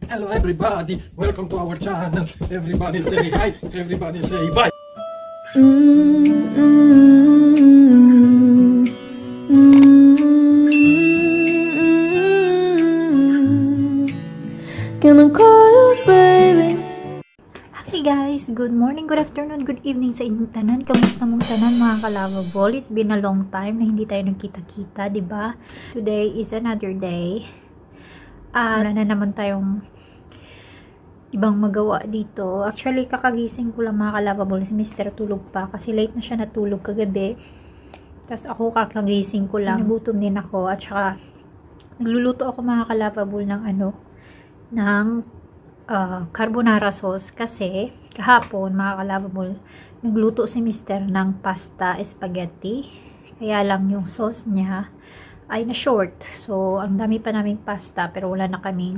Hello everybody, welcome to our channel. Everybody say hi, everybody say bye. Can I call you baby? Hi guys, good morning, good afternoon, good evening sa inyong tanan. Kamusta mong tanan mga ka-lovable? It's been a long time na hindi tayo nagkita-kita, di ba? Today is another day. Wala na naman tayong ibang magawa dito. Actually, kakagising ko lang mga ka-lovable. Si Mr. tulog pa kasi late na siya natulog kagabi. Tapos ako kakagising ko lang. Nagutom din ako at saka nagluluto ako mga ka-lovable ng carbonara sauce kasi kahapon mga ka-lovable nagluto si Mr. ng pasta spaghetti, kaya lang yung sauce niya ay na short, so ang dami pa naming pasta pero wala na kaming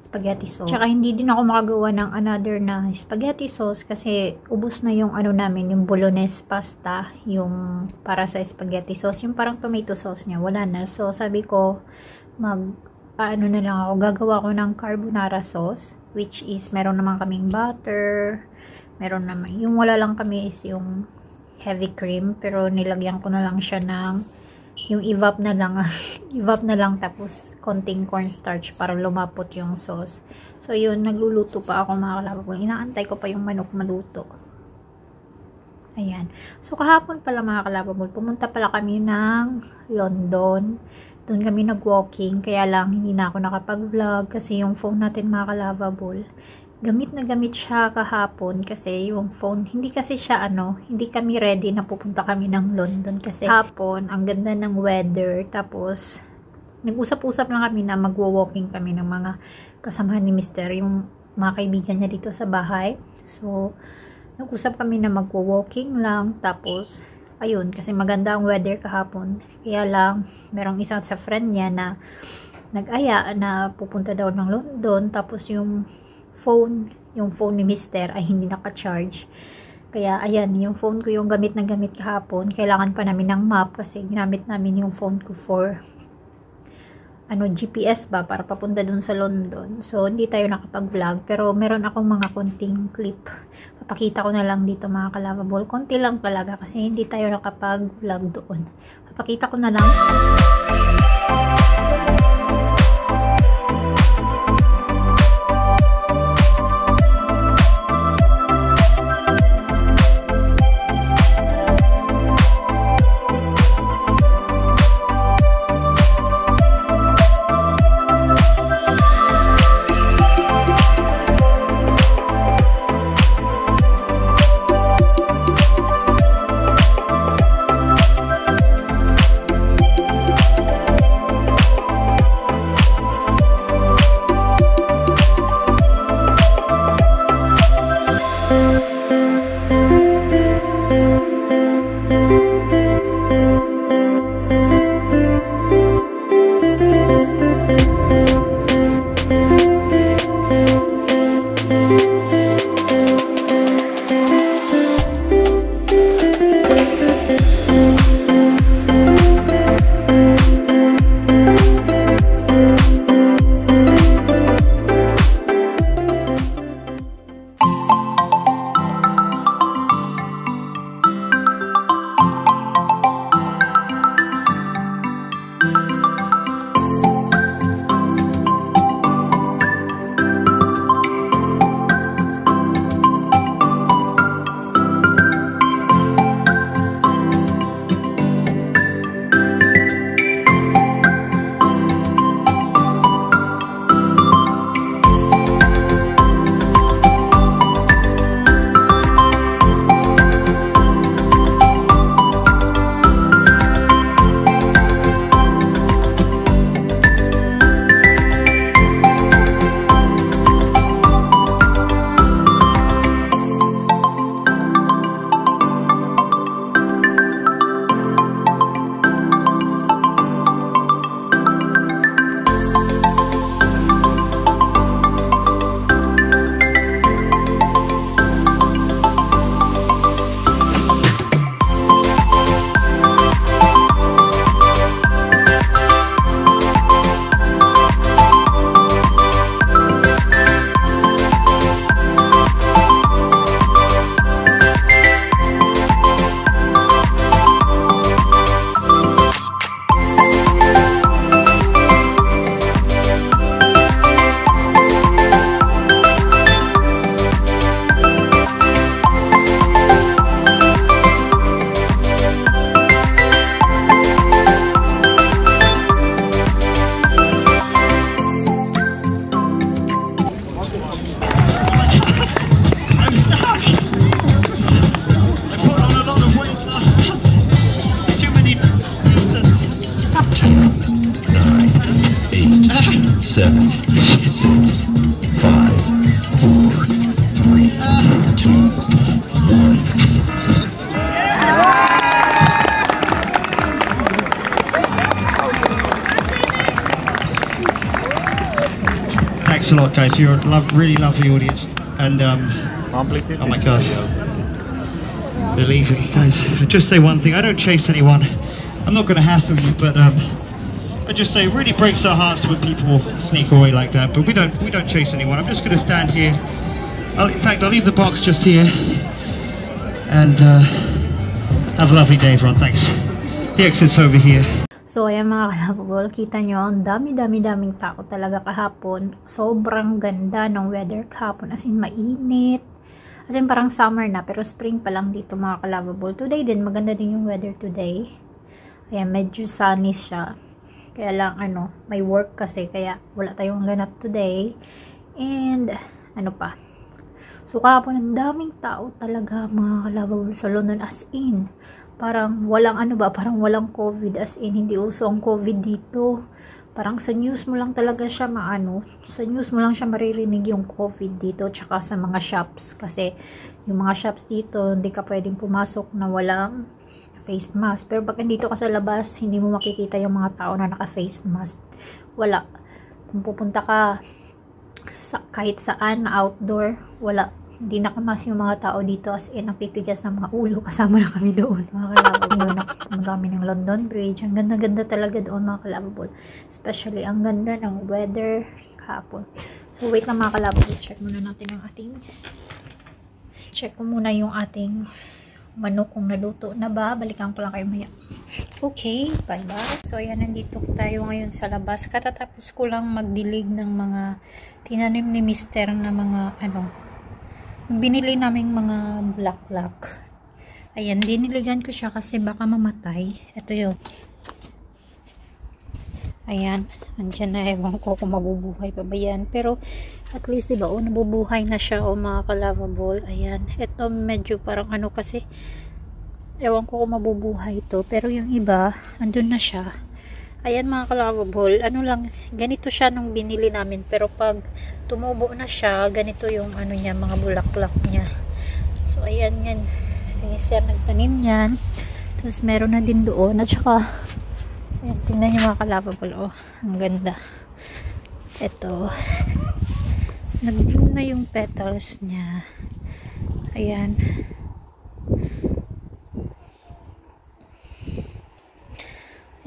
spaghetti sauce. Tsaka hindi din ako makagawa ng another na spaghetti sauce kasi ubos na yung namin, yung bolognese pasta, yung para sa spaghetti sauce, yung parang tomato sauce niya wala na. So sabi ko na lang ako, gagawa ko ng carbonara sauce, which is meron naman kaming butter, meron naman, yung wala lang kami is yung heavy cream, pero nilagyan ko na lang siya ng yung evap na lang tapos konting cornstarch para lumapot yung sauce. So yun, nagluluto pa ako mga kalababol, inaantay ko pa yung manok maluto. Ayan, so kahapon pala mga kalababol, pumunta pala kami ng London. Doon kami nag-walking, kaya lang hindi na ako nakapag-vlog kasi yung phone natin mga ka-lovable, gamit na gamit siya kahapon kasi yung phone, hindi kasi siya hindi kami ready na pupunta kami ng London kasi hapon, ang ganda ng weather, tapos nag-usap-usap lang kami na mag-walking kami ng mga kasamahan ni Mr. yung mga kaibigan niya dito sa bahay. So, nag-usap kami na mag-walking lang, tapos ayun, kasi maganda ang weather kahapon. Kaya lang, merong isang sa friend niya na nag-aya na pupunta daw ng London. Tapos yung phone ni Mr. ay hindi naka-charge. Kaya ayan, yung phone ko yung gamit na gamit kahapon. Kailangan pa namin ng map kasi ginamit namin yung phone ko for GPS ba, para papunta dun sa London. So, hindi tayo nakapag-vlog. Pero meron akong mga konting clip. Papakita ko na lang dito mga ka-lovable. Konti lang talaga kasi hindi tayo nakapag-vlog doon. Papakita ko na lang. Thanks a lot, guys. You're a really lovely audience, and oh my god, they're leaving, guys. I just say one thing: I don't chase anyone. I'm not going to hassle you, but I just say it really breaks our hearts when people sneak away like that. But we don't chase anyone. I'm just going to stand here. In fact, I'll leave the box just here, and have a lovely day, everyone. Thanks. The exit's over here. So, ayan mga kalabol, kita nyo, ang daming tao talaga kahapon. Sobrang ganda ng weather kahapon, as in mainit. As in parang summer na, pero spring pa lang dito mga kalabol. Today din, maganda din yung weather today. Ayan, medyo sunny siya. Kaya lang, may work kasi, kaya wala tayong ganap today. And, ano pa. So, kahapon, ang daming tao talaga mga kalabol sa London, as in. Parang walang parang walang COVID, as in hindi uso ang COVID dito. Parang sa news mo lang talaga siya sa news mo lang siya maririnig yung COVID dito, tsaka sa mga shops, kasi yung mga shops dito hindi ka pwedeng pumasok na walang face mask. Pero pag nandito ka sa labas, hindi mo makikita yung mga tao na naka face mask. Wala. Kung pupunta ka kahit saan na outdoor, wala. Hindi nakamas yung mga tao dito, as in nakitigas ng mga ulo, kasama na kami doon mga kalabol. Yun, kami ng London Bridge, ang ganda talaga doon mga kalabol, especially ang ganda ng weather kahapon. So wait lang mga kalabol, check muna natin ang check ko muna yung ating manok kung naluto na ba. Balikan ko lang kayo maya. Okay, bye bye. So ayan, nandito tayo ngayon sa labas. Katatapos ko lang magdilig ng mga tinanim ni Mister na mga binili naming mga bulaklak. Ayan, diniligan ko siya kasi baka mamatay. Ito yun. Ayan, andyan na, ewan ko kung mabubuhay pa ba yan. Pero, at least, diba, nabubuhay na siya, mga kalabol. Ayan, ito medyo parang kasi, ewan ko kung mabubuhay ito. Pero yung iba, andun na siya. Ayan mga kalabol, ganito siya nung binili namin, pero pag tumubo na siya, ganito yung niya, mga bulaklak niya. So ayan yan, sinisir nagtanim yan. Tapos meron na din doon, at saka ayan, tingnan nyo mga kalabol, ang ganda. Ito, nag-bloom na yung petals niya. Ayan.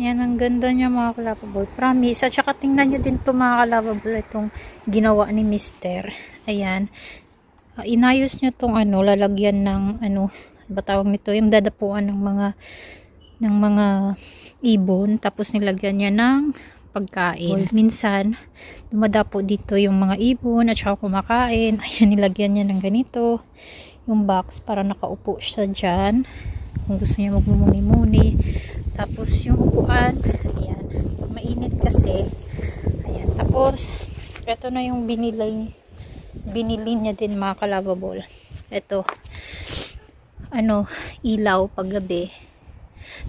Yan, ang ganda niya mga kalabol. Promise. At saka tingnan nyo din ito mga kalabol, itong ginawa ni Mister. Ayan. Inayos nyo itong lalagyan ng batawag nito, yung dadapuan ng mga ibon. Tapos nilagyan niya ng pagkain. Minsan, dumadapo dito yung mga ibon at saka kumakain. Ayan, nilagyan niya ng ganito. Yung box para nakaupo siya dyan. Kung gusto niya magmumuni-muni. Tapos yung upuan, ayan, mainit kasi. Ayan, tapos ito na yung binili niya din mga kalabol. Ito, ilaw paggabi.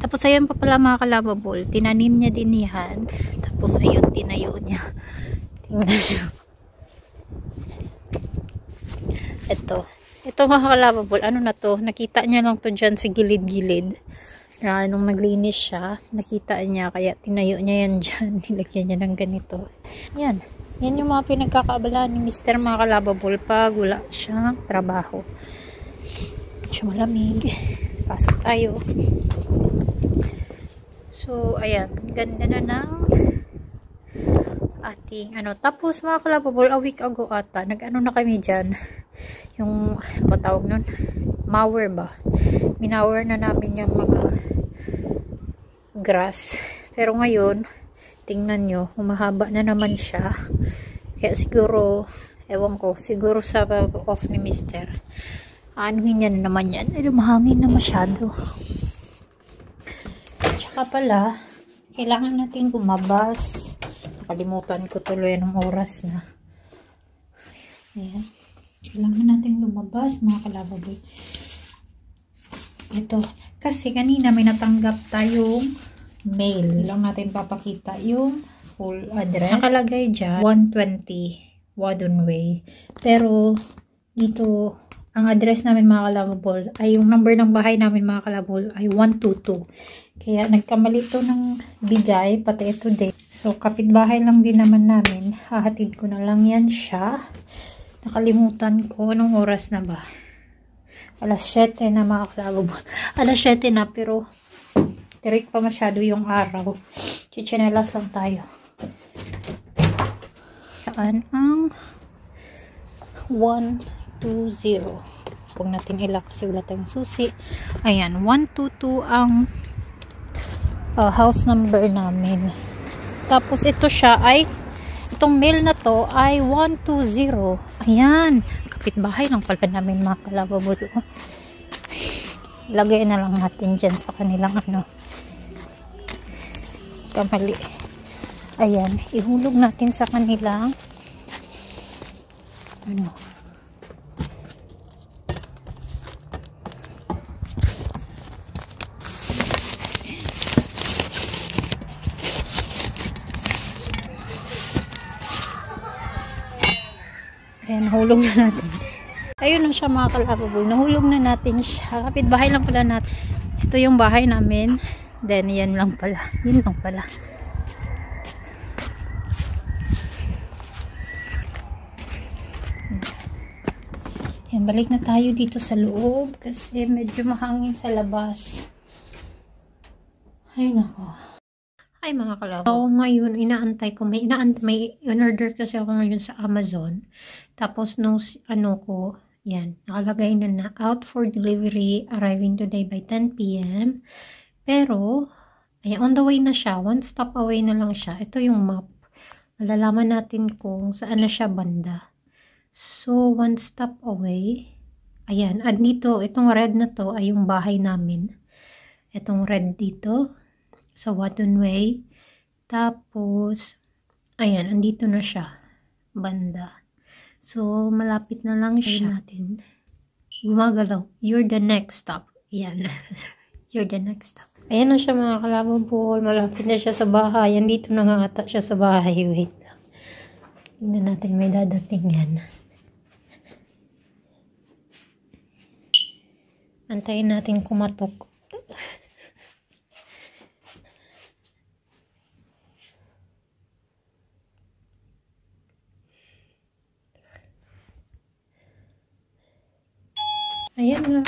Tapos ayan pa pala mga kalabol, tinanim niya din yan. Tapos ayun, tinayo niya. Tingnan niyo. Ito mga kalabol, na to, nakita niya lang to dyan sa gilid-gilid. Nung naglinis siya, nakita niya, kaya tinayo niya yan dyan. Nilagyan niya ng ganito. Yan yung mga pinagkakaabalahan ni Mister mga kalabol pag wala siyang trabaho. Siya malamig. Pasok tayo. So, ayan. Ganda na ng ating Tapos mga kalabol, a week ago ata, na kami dyan. Yung, tawag nun? Mower ba? Minower na namin yung mga grass. Pero ngayon, tingnan nyo, humahaba na naman siya. Kaya siguro, ewan ko, siguro sa off ni Mister. Anuhin niya na naman yan. Mahangin na masyado. Tsaka pala, kailangan natin gumabas. Nakalimutan ko tuloy ng oras na. Ayan. Kailangan natin lumabas mga kalabol. Ito. Kasi kanina may natanggap tayong mail. Lang natin papakita yung full address. Nakalagay dyan, 120 Wadon Way. Pero, dito, ang address namin mga kalabol, ay yung number ng bahay namin mga kalabol ay 122. Kaya nagkamali ito ng bigay, pati ito din. So kapitbahay lang din naman namin. Hahatid ko na lang yan siya. Nakalimutan ko anong oras na ba. Alas 7 na mga kalabol. Alas 7 na pero tirik pa masyado yung araw. Chichinelas lang tayo. Saan ang 120. Huwag natin ilak kasi wala tayong susi. Ayan, 122 ang house number namin. Tapos ito siya ay, itong mail na to ay 120. Ayan, kapitbahay lang pala namin mga kalababol. Lagay na lang natin dyan sa kanilang ano. Kamali. Ayan, ihulog natin sa kanilang ano. Ayan, nahulog na natin. Ayun na siya mga kalababol. Nahulog na natin siya. Kapitbahay lang pala natin. Ito yung bahay namin. Then, yan lang pala. Yun lang pala. Yan, balik na tayo dito sa loob. Kasi medyo mahangin sa labas. Ay, nako. Ay, mga kalababol. Ako ngayon, inaantay ko. May in-order kasi ako ngayon sa Amazon. Tapos, nung ano ko, yan, nakalagay na out for delivery, arriving today by 10 p.m. Pero, ay, on the way na siya. One stop away na lang siya. Ito yung map. Malalaman natin kung saan na siya banda. So, one stop away. Ayan. At dito, itong red na to ay yung bahay namin. Itong red dito. Sa Watton Way. Tapos, ayan. Andito na siya. Banda. So, malapit na lang siya natin. Gumagalaw. You're the next stop. Ayan. You're the next stop. Ayan na siya mga kalababol. Malapit na siya sa bahay. Andito na nga ata siya sa bahay. Wait lang. Tingnan natin may dadating yan. Antayin natin kumatok. Ayan na.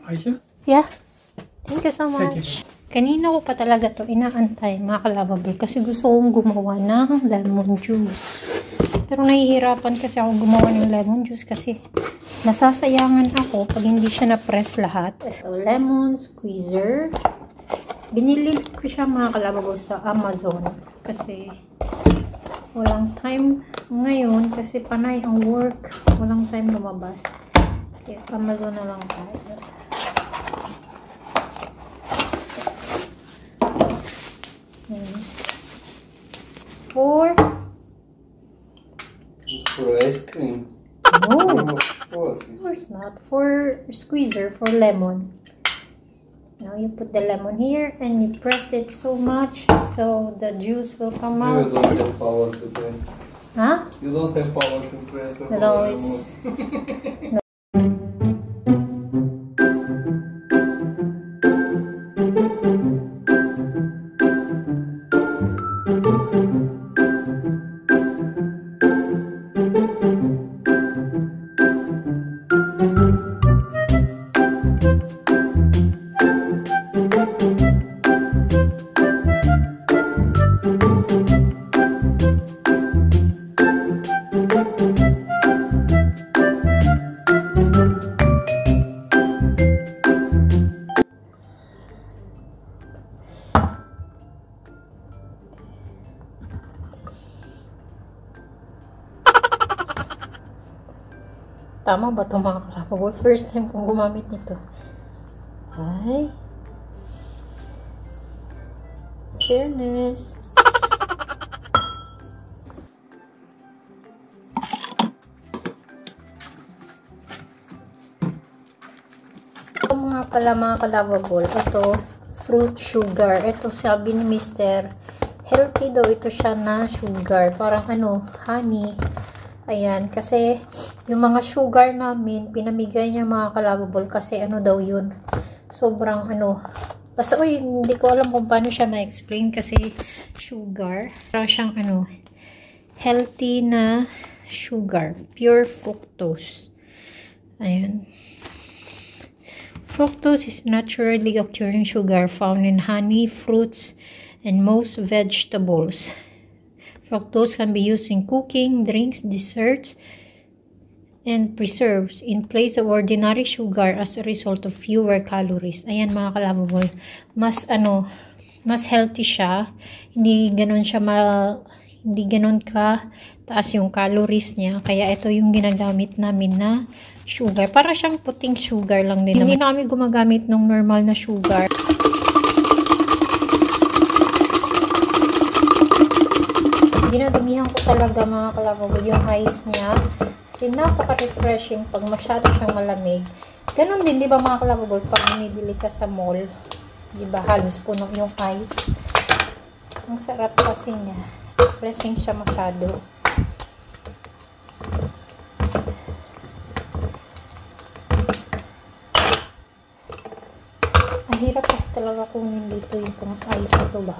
Aysah? Yeah. Thank you so much. Kanina ko pa talaga to inaantay mga kalababol kasi gusto kong gumawa ng lemon juice. Pero nahihirapan kasi ako gumawa ng lemon juice kasi nasasayangan ako pag hindi siya na-press lahat. So, lemon squeezer. Binili ko siya mga kalababol sa Amazon kasi walang time ngayon kasi panay ang work. Walang time lumabas. Kaya Amazon na lang tayo. It's for ice cream. No. Of course not. For squeezer, for lemon. Now you put the lemon here and you press it so much so the juice will come out. You don't have power to press. Huh? You don't have power to press the No, lemon. no. Tama ba ito mga kalababol? First time kong gumamit nito. Ay. Fairness. Ito mga kalababol. Ito, fruit sugar. Ito sabi ni Mr. healthy daw ito siya na sugar. Parang ano, honey. Ayan, kasi yung mga sugar namin, pinamigay niya mga kalababol kasi ano daw yun. Sobrang ano, basta hindi ko alam kung paano siya ma-explain kasi sugar. Parang siyang ano, healthy na sugar. Pure fructose. Ayan. Fructose is naturally occurring sugar found in honey, fruits, and most vegetables. Fructose can be used in cooking, drinks, desserts, and preserves in place of ordinary sugar as a result of fewer calories. Ayan mga kalababol, mas healthy siya. Hindi ganon ka taas yung calories niya. Kaya ito yung ginagamit namin na sugar. Para siyang puting sugar lang din. Hindi na kami gumagamit ng normal na sugar. Dinadumihan ko talaga mga kalababol yung ice niya. Kasi napaka-refreshing pag masyado siyang malamig. Ganon din, di ba mga kalababol, pag bumibili ka sa mall, di ba halos puno yung ice. Ang sarap kasi niya. Refreshing siya masyado. Ang hirap kasi talaga kunin dito yung pang ice ito ba.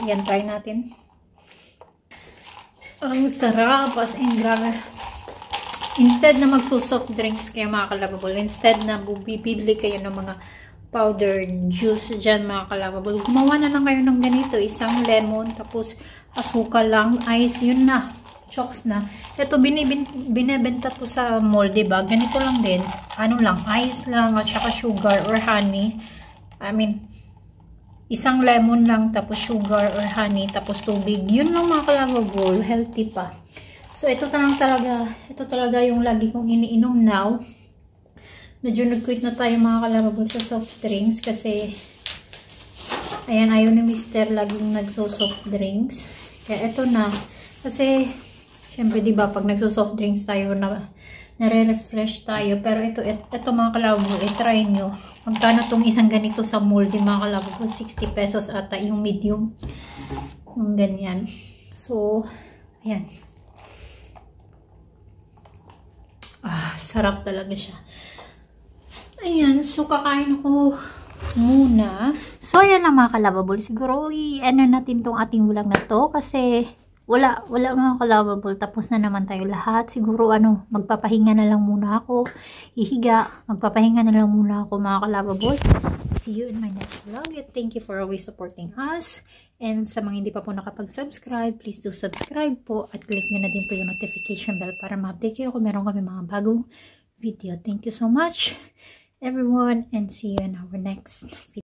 Yan, try natin. Ang sarap, as in, grabe. Instead na magso-soft drinks kayo mga kalababol, instead na bibili kayo ng mga powdered juice dyan mga kalababol, gumawa na lang kayo ng ganito, isang lemon, tapos asukal lang, ice, yun na, chokes na. Ito, binibenta to sa mall, diba? Ganito lang din, ano lang, ice lang, at saka sugar or honey. I mean, isang lemon lang, tapos sugar or honey, tapos tubig. Yun lang mga kalababol, healthy pa. So, ito talaga yung lagi kong iniinom now. Medyo nag-quit na tayo mga kalababol sa soft drinks kasi ayan, ayaw ni Mister laging nagso-soft drinks. Kaya ito na. Kasi, syempre diba, pag nagso-soft drinks tayo, nare-refresh tayo. Pero ito mga kalababol, try nyo. Magkano tong isang ganito sa mall, di mga kalababol? 60 pesos ata yung medium. Yung ganyan. So, ayan. Sarap talaga siya. Ayan, so kakain ako muna. So, ayan na mga kalababol. Siguro, i-ano natin tong ating vlog na to kasi wala mga kalababol. Tapos na naman tayo lahat. Siguro, magpapahinga na lang muna ako. Ihiga, magpapahinga na lang muna ako mga kalababol. See you in my next vlog. And thank you for always supporting us. And sa mga hindi pa po nakapag-subscribe, please do subscribe po. At click nyo na din po yung notification bell para ma-update kayo kung meron kami mga bagong video. Thank you so much, everyone. And see you in our next video.